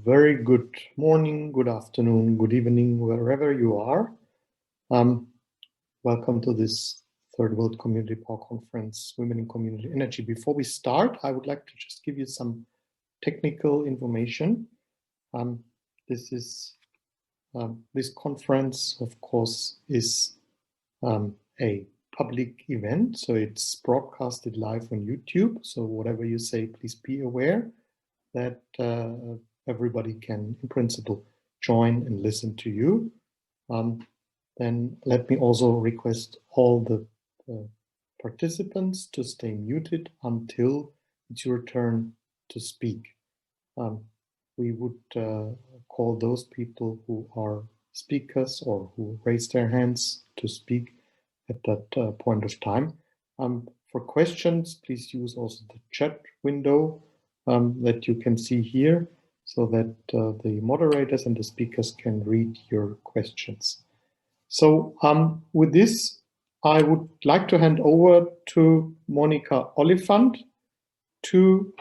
very good morning, good afternoon, good evening, wherever you are. Welcome to this Third World Community Power Conference, Women in Community Energy. Before we start, I would like to just give you some technical information. This conference, of course, is a public event, so it's broadcasted live on YouTube. So whatever you say, please be aware that everybody can, in principle, join and listen to you. Then let me also request all the participants to stay muted until it's your turn to speak. We would call those people who are speakers or who raise their hands to speak at that point of time. For questions, please use also the chat window that you can see here, so that the moderators and the speakers can read your questions. So with this, I would like to hand over to Monica Oliphant to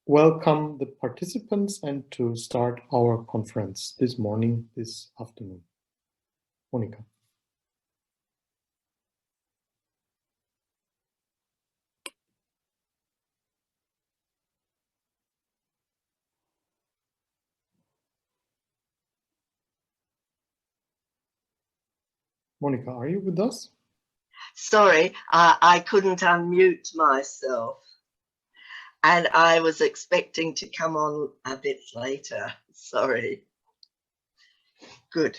welcome the participants and to start our conference this morning, this afternoon. Monica. Monica, are you with us? Sorry, I couldn't unmute myself. And I was expecting to come on a bit later. Sorry. Good.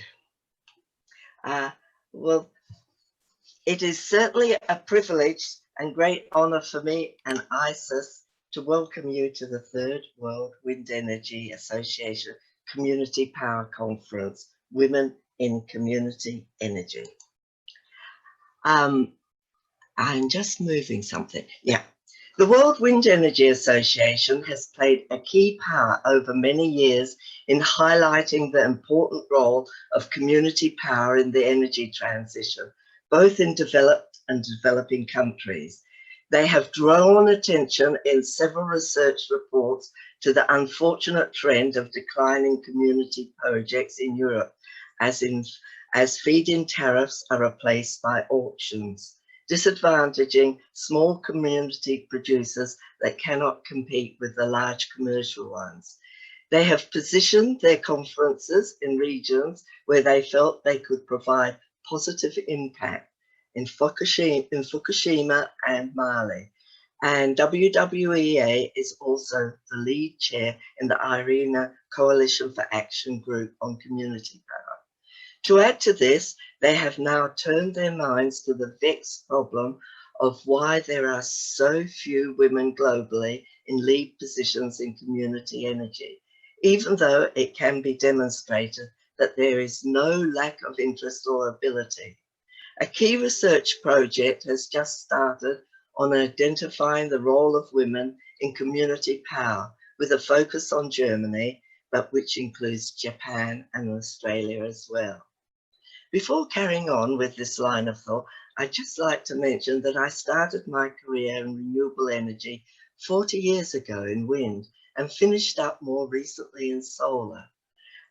Well, it is certainly a privilege and great honor for me and ISES to welcome you to the Third World Wind Energy Association Community Power Conference, Women in Community Energy. I'm just moving something. Yeah. The World Wind Energy Association has played a key part over many years in highlighting the important role of community power in the energy transition, both in developed and developing countries. They have drawn attention in several research reports to the unfortunate trend of declining community projects in Europe, as feed-in tariffs are replaced by auctions, disadvantaging small community producers that cannot compete with the large commercial ones. They have positioned their conferences in regions where they felt they could provide positive impact in Fukushima and Mali. And WWEA is also the lead chair in the IRENA Coalition for Action Group on Community Power. To add to this, they have now turned their minds to the vexed problem of why there are so few women globally in lead positions in community energy, even though it can be demonstrated that there is no lack of interest or ability. A key research project has just started on identifying the role of women in community power, with a focus on Germany, but which includes Japan and Australia as well. Before carrying on with this line of thought, I'd just like to mention that I started my career in renewable energy 40 years ago in wind and finished up more recently in solar.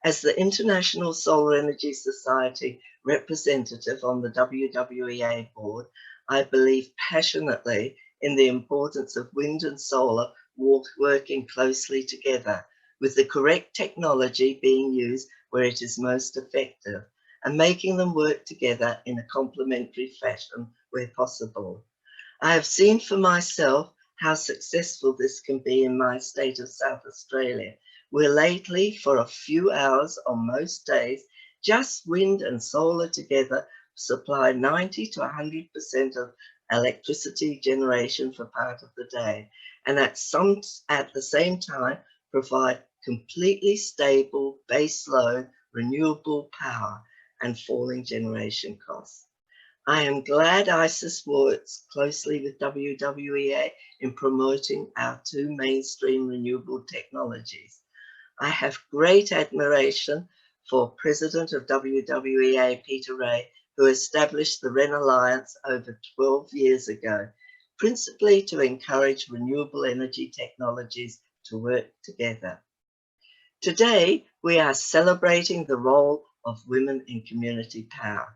As the International Solar Energy Society representative on the WWEA board, I believe passionately in the importance of wind and solar working closely together, with the correct technology being used where it is most effective, and making them work together in a complementary fashion where possible. I have seen for myself how successful this can be in my state of South Australia, where lately, for a few hours on most days, just wind and solar together supply 90 to 100% of electricity generation for part of the day, and at the same time provide completely stable baseload renewable power and falling generation costs. I am glad ISES works closely with WWEA in promoting our two mainstream renewable technologies. I have great admiration for President of WWEA, Peter Ray, who established the REN Alliance over 12 years ago, principally to encourage renewable energy technologies to work together. Today, we are celebrating the role of women in community power.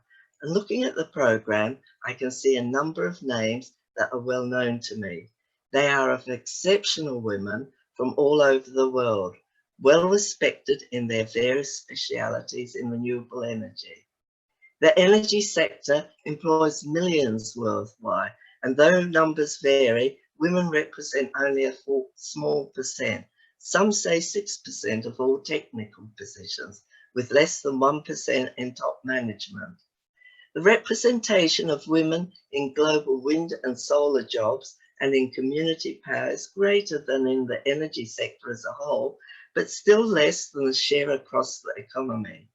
And looking at the program, I can see a number of names that are well known to me. They are of exceptional women from all over the world, well respected in their various specialities in renewable energy. The energy sector employs millions worldwide, and though numbers vary, women represent only a small percent. Some say 6% of all technical positions, with less than 1% in top management. The representation of women in global wind and solar jobs and in community power is greater than in the energy sector as a whole, but still less than the share across the economy.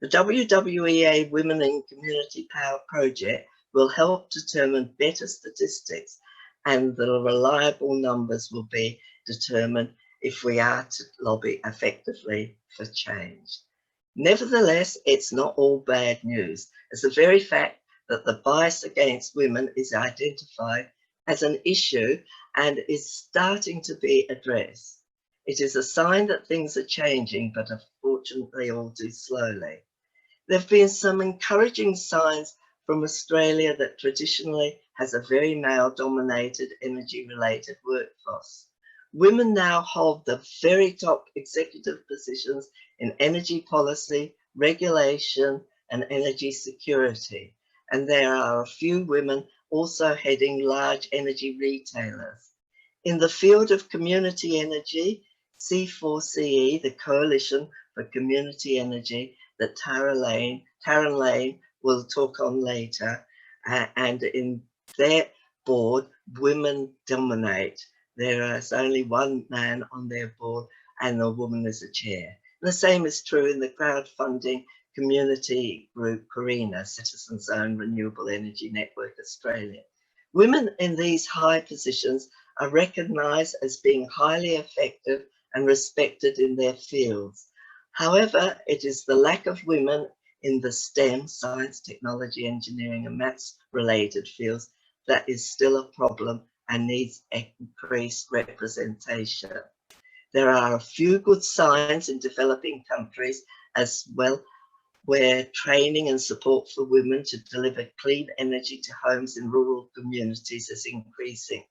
The WWEA Women in Community Power project will help determine better statistics, and the reliable numbers will be determined if we are to lobby effectively for change. Nevertheless, it's not all bad news, as the very fact that the bias against women is identified as an issue and is starting to be addressed. It is a sign that things are changing, but unfortunately all too slowly. There have been some encouraging signs from Australia that traditionally has a very male-dominated energy-related workforce. Women now hold the very top executive positions in energy policy, regulation, and energy security. And there are a few women also heading large energy retailers. In the field of community energy, C4CE, the Coalition for Community Energy, that Taryn Lane will talk on later, and in their board, women dominate. There is only one man on their board and a woman as a chair. And the same is true in the crowdfunding community group Carina, Citizens Owned Renewable Energy Network Australia. Women in these high positions are recognised as being highly effective and respected in their fields. However, it is the lack of women in the STEM, science, technology, engineering, and maths related fields that is still a problem and needs increased representation. There are a few good signs in developing countries as well, where training and support for women to deliver clean energy to homes in rural communities is increasing.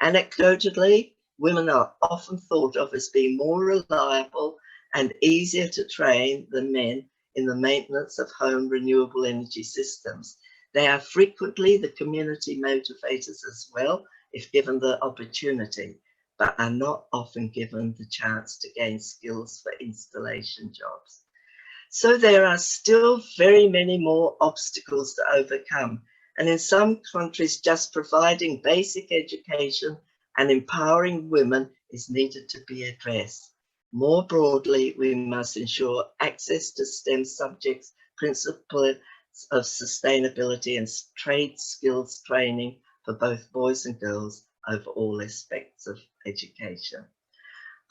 Anecdotally, women are often thought of as being more reliable and easier to train than men in the maintenance of home renewable energy systems. They are frequently the community motivators as well, if given the opportunity, but are not often given the chance to gain skills for installation jobs. So there are still very many more obstacles to overcome. And in some countries, just providing basic education and empowering women is needed to be addressed. More broadly, we must ensure access to STEM subjects, principles of sustainability and trade skills training for both boys and girls over all aspects of education.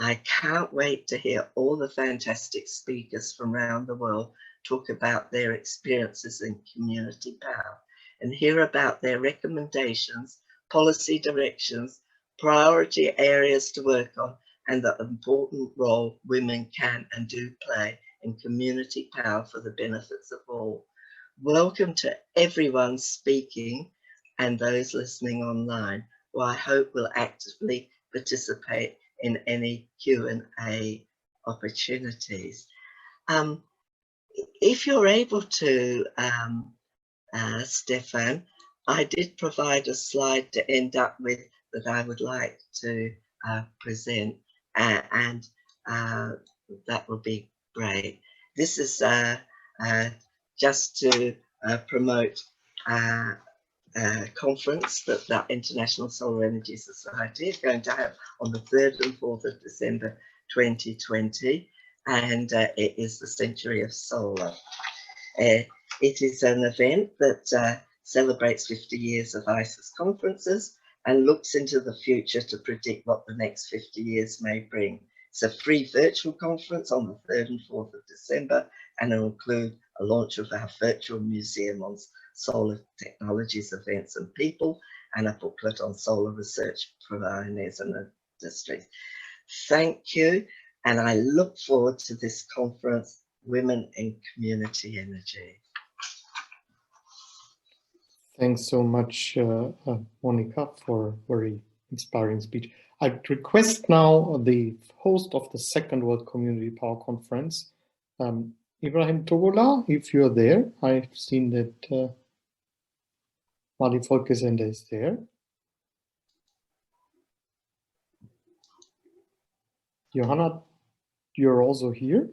I can't wait to hear all the fantastic speakers from around the world talk about their experiences in community power and hear about their recommendations, policy directions, priority areas to work on, and the important role women can and do play in community power for the benefits of all. Welcome to everyone speaking and those listening online, who I hope will actively participate in any Q&A opportunities. If you're able to, Stefan, I did provide a slide to end up with that I would like to present, and that would be great. This is just to promote conference that the International Solar Energy Society is going to have on the 3rd and 4th of December 2020, and it is the Century of Solar. It is an event that celebrates 50 years of ISES conferences and looks into the future to predict what the next 50 years may bring. It's a free virtual conference on the 3rd and 4th of December, and it will include a launch of our virtual museum on solar technologies, events and people, and a booklet on solar research for pioneers and industries. Thank you. and I look forward to this conference, Women in Community Energy. Thanks so much, Monica, for a very inspiring speech. I request now the host of the second World Community Power Conference, Ibrahim Togola, if you're there. I've seen that Mali Volkesende is there. Johanna, you're also here.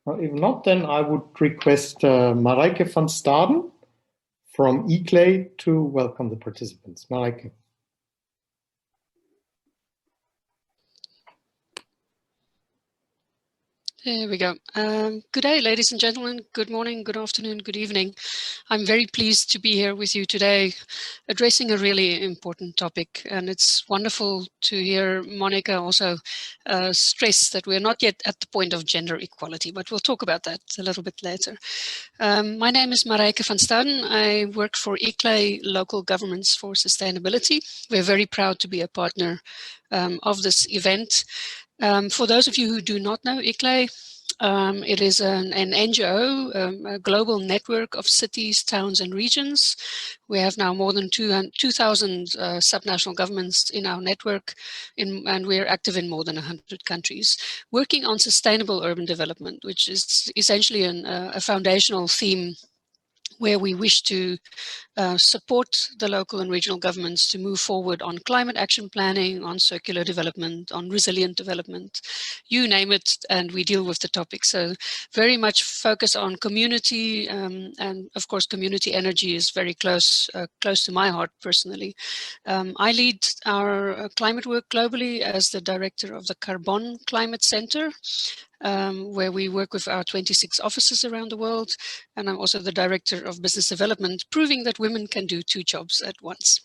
If not, then I would request Marijke van Staden from ICLEI to welcome the participants. Marijke. There we go. Good day, ladies and gentlemen. Good morning, good afternoon, good evening. I'm very pleased to be here with you today, addressing a really important topic. And it's wonderful to hear Monica also stress that we're not yet at the point of gender equality, but we'll talk about that a little bit later. My name is Marijke van Staden. I work for ICLEI, Local Governments for Sustainability. We're very proud to be a partner of this event. For those of you who do not know ICLEI, it is an NGO, a global network of cities, towns, and regions. We have now more than 2,000 subnational governments in our network, and we're active in more than 100 countries, working on sustainable urban development, which is essentially a foundational theme where we wish to support the local and regional governments to move forward on climate action planning, on circular development, on resilient development, you name it, and we deal with the topic. So very much focus on community, and of course community energy is very close to my heart personally. I lead our climate work globally as the director of the Carbon Climate Center, where we work with our 26 offices around the world. And I'm also the director of business development, proving that women can do two jobs at once.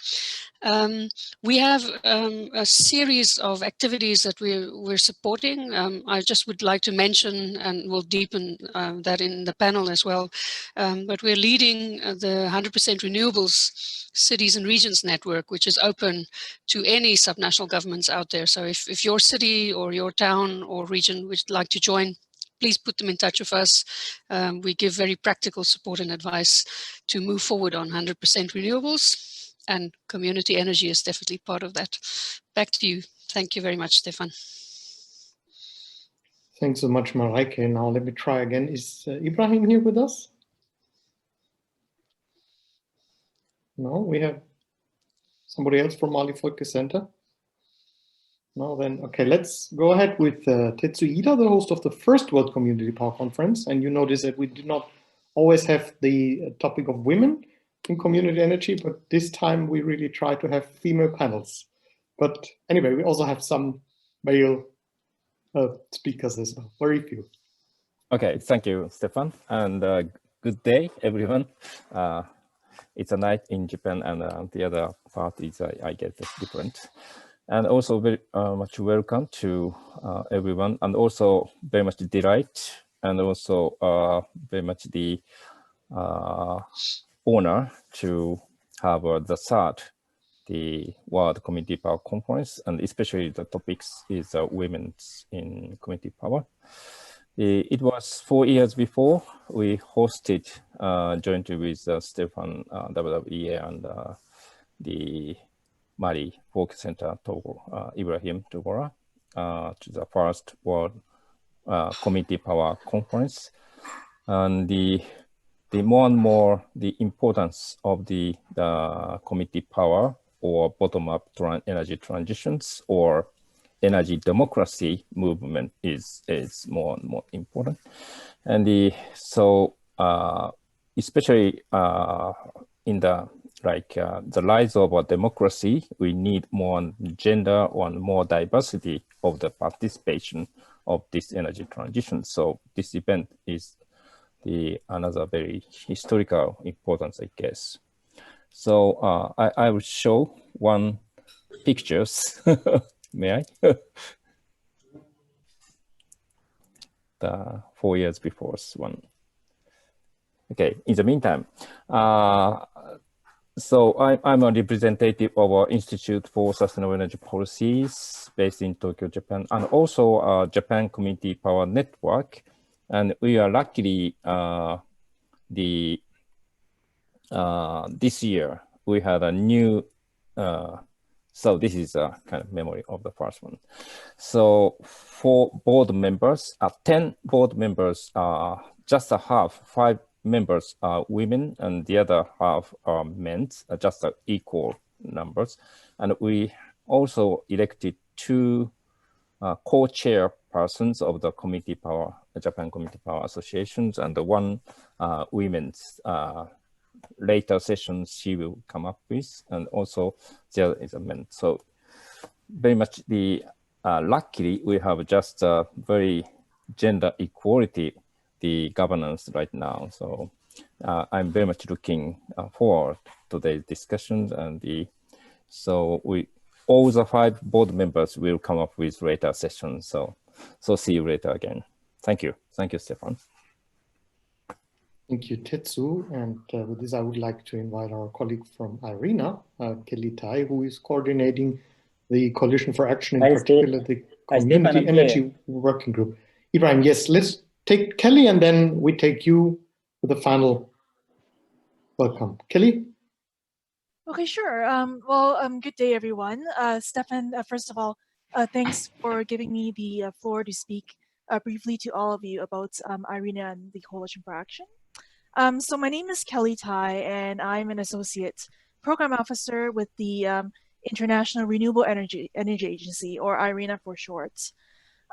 We have a series of activities that we're supporting. I just would like to mention, and we'll deepen that in the panel as well, but we're leading the 100% renewables cities and regions network, which is open to any subnational governments out there. So if your city or your town or region would like to join, please put them in touch with us. We give very practical support and advice to move forward on 100% renewables, and community energy is definitely part of that. Back to you. Thank you very much, Stefan. Thanks so much, Marijke. Now let me try again. Is Ibrahim here with us? No, we have somebody else from Mali Volkesende. No, then, okay, let's go ahead with Tetsuhida, the host of the first World Community Power Conference. And you notice that we did not always have the topic of women in community energy, but this time we really try to have female panels. But anyway, we also have some male speakers as well, very few. Okay, thank you, Stefan, and good day, everyone. It's a night in Japan, and the other part is, I guess, it's different. And also very much welcome to everyone, and also very much delight, and also very much the honor to have the third, the World Community Power Conference, and especially the topics is women in community power. It was 4 years before we hosted jointly with Stefan, WWEA, and the Mali Folk Center, Togo, Ibrahim Togora, to the first World Community Power Conference. And the more and more the importance of the community power or bottom-up energy transitions or energy democracy movement is more and more important. And so especially in the the rise of a democracy, we need more gender and more diversity of the participation of this energy transition. So this event is another very historical importance, I guess. So I will show one pictures. May I? The 4 years before one. Okay, in the meantime, So I'm a representative of our Institute for Sustainable Energy Policies based in Tokyo, Japan, and also Japan Community Power Network. And we are luckily this year we had a new. So this is a kind of memory of the first one. So for board members, 10 board members, just a half, 5 members are women and the other half are men, just equal numbers. And we also elected 2 co-chair persons of the Community Power, Japan Community Power Associations, and the 1 women's later sessions she will come up with, and also there is a man. So very much the luckily we have just very gender equality, the governance right now. So I'm very much looking forward to the discussions, and so all the 5 board members will come up with later sessions. So see you later again. Thank you, Stefan. Thank you, Tetsu. And with this, I would like to invite our colleague from IRENA, Kelly Tai, who is coordinating the Coalition for Action, in particular the Community Energy Working Group. Ibrahim, yes, let's take Kelly and then we take you for the final welcome. Kelly? Okay, sure. Good day, everyone. Stefan, first of all, thanks for giving me the floor to speak briefly to all of you about IRENA and the Coalition for Action. So my name is Kelly Tai, and I'm an associate program officer with the International Renewable Energy Agency, or IRENA for short.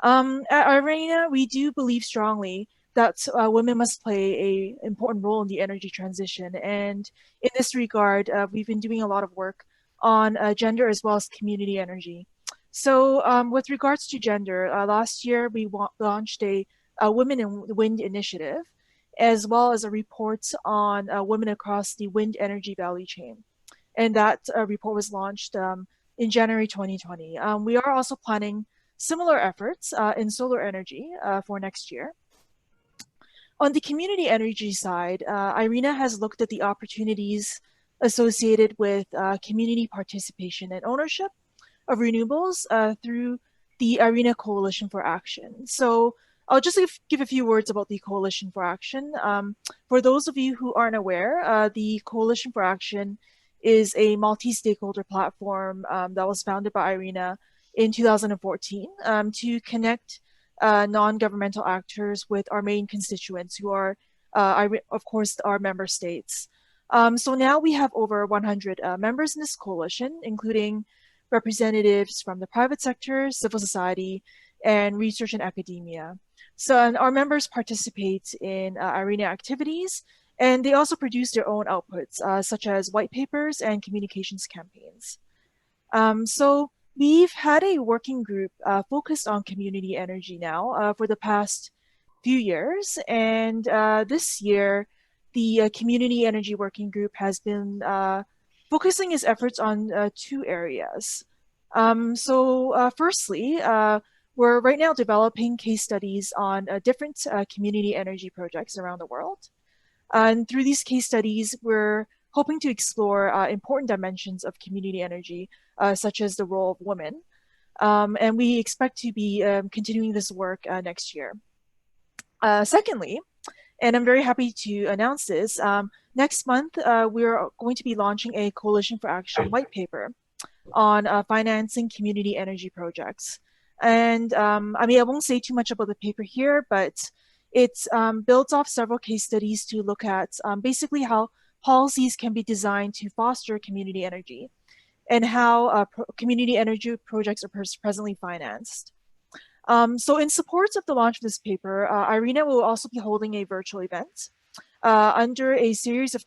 At IRENA, we do believe strongly that women must play an important role in the energy transition. And in this regard, we've been doing a lot of work on gender as well as community energy. So with regards to gender, last year we launched a Women in Wind initiative, as well as a report on women across the wind energy value chain. And that report was launched in January 2020. We are also planning similar efforts in solar energy for next year. On the community energy side, IRENA has looked at the opportunities associated with community participation and ownership of renewables through the IRENA Coalition for Action. So I'll just give a few words about the Coalition for Action. For those of you who aren't aware, the Coalition for Action is a multi-stakeholder platform that was founded by IRENA in 2014 to connect non-governmental actors with our main constituents, who are, of course, our member states. So now we have over 100 members in this coalition, including representatives from the private sector, civil society, and research and academia. So and our members participate in IRENA activities, and they also produce their own outputs, such as white papers and communications campaigns. So we've had a working group focused on community energy now for the past few years. And this year, the Community Energy Working Group has been focusing its efforts on 2 areas. Firstly, we're right now developing case studies on different community energy projects around the world. And through these case studies, we're hoping to explore important dimensions of community energy, such as the role of women. And we expect to be continuing this work next year. Secondly, and I'm very happy to announce this, next month, we're going to be launching a Coalition for Action white paper on financing community energy projects. And I won't say too much about the paper here, but it builds off several case studies to look at basically how policies can be designed to foster community energy and how community energy projects are presently financed. So in support of the launch of this paper, IRENA will also be holding a virtual event under a series of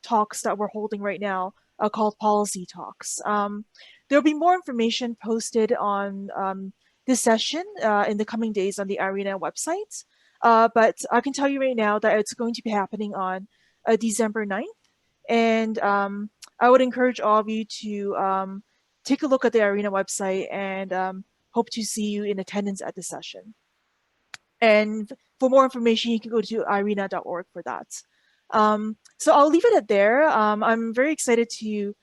talks that we're holding right now called Policy Talks. There'll be more information posted on this session in the coming days on the IRENA website. But I can tell you right now that it's going to be happening on December 9th. And I would encourage all of you to take a look at the IRENA website and hope to see you in attendance at the session. And for more information, you can go to irena.org for that. So I'll leave it at there. I'm very excited to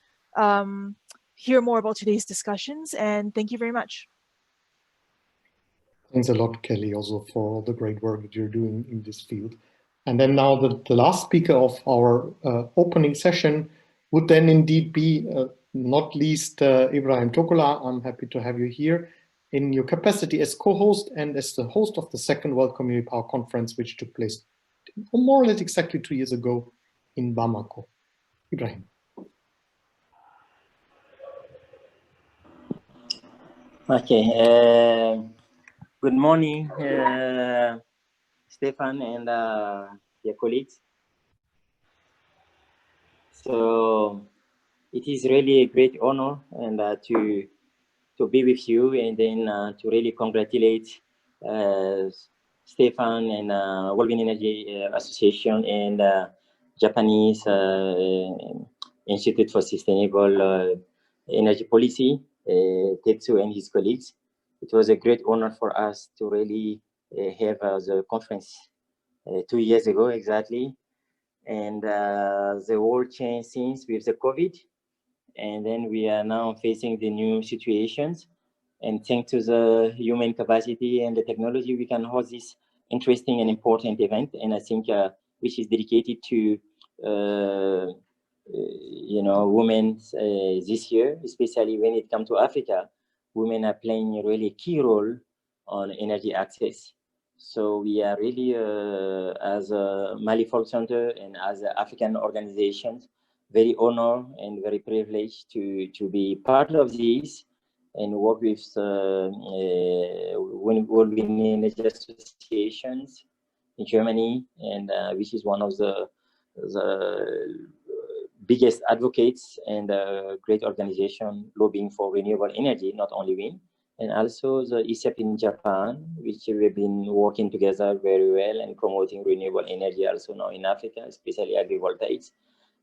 hear more about today's discussions, and thank you very much. Thanks a lot, Kelly, also for all the great work that you're doing in this field. And then now the last speaker of our opening session would then indeed be, not least, Ibrahim Tokola. I'm happy to have you here in your capacity as co-host and as the host of the second World Community Power Conference, which took place more or less exactly 2 years ago in Bamako. Ibrahim. Okay. Good morning, Stefan and your colleagues. So it is really a great honor and to be with you, and then to really congratulate Stefan and World Wind Energy Association and Japanese Institute for Sustainable Energy Policy, Tetsu and his colleagues. It was a great honor for us to really have the conference 2 years ago exactly. And the world changed since with the COVID. And then we are now facing the new situations. And thanks to the human capacity and the technology, we can host this interesting and important event. And I think which is dedicated to women this year, especially when it comes to Africa. Women are playing a really key role on energy access. So we are really, as a Mali Folk Center and as African organizations, very honored and very privileged to be part of this and work with World Wind Energy Associations in Germany, and which is one of the biggest advocates and great organization lobbying for renewable energy, not only wind, and also the ISEP in Japan, which we've been working together very well and promoting renewable energy also now in Africa, especially agrivoltaics.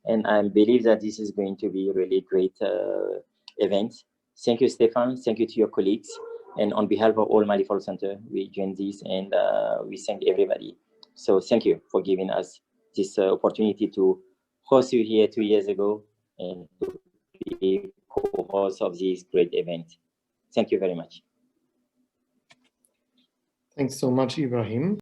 And I believe that this is going to be a really great event. Thank you, Stefan. Thank you to your colleagues. And on behalf of all Mali Folk Center, we join this and we thank everybody. So thank you for giving us this opportunity to host you here 2 years ago and to be co-host of this great event. Thank you very much. Thanks so much, Ibrahim.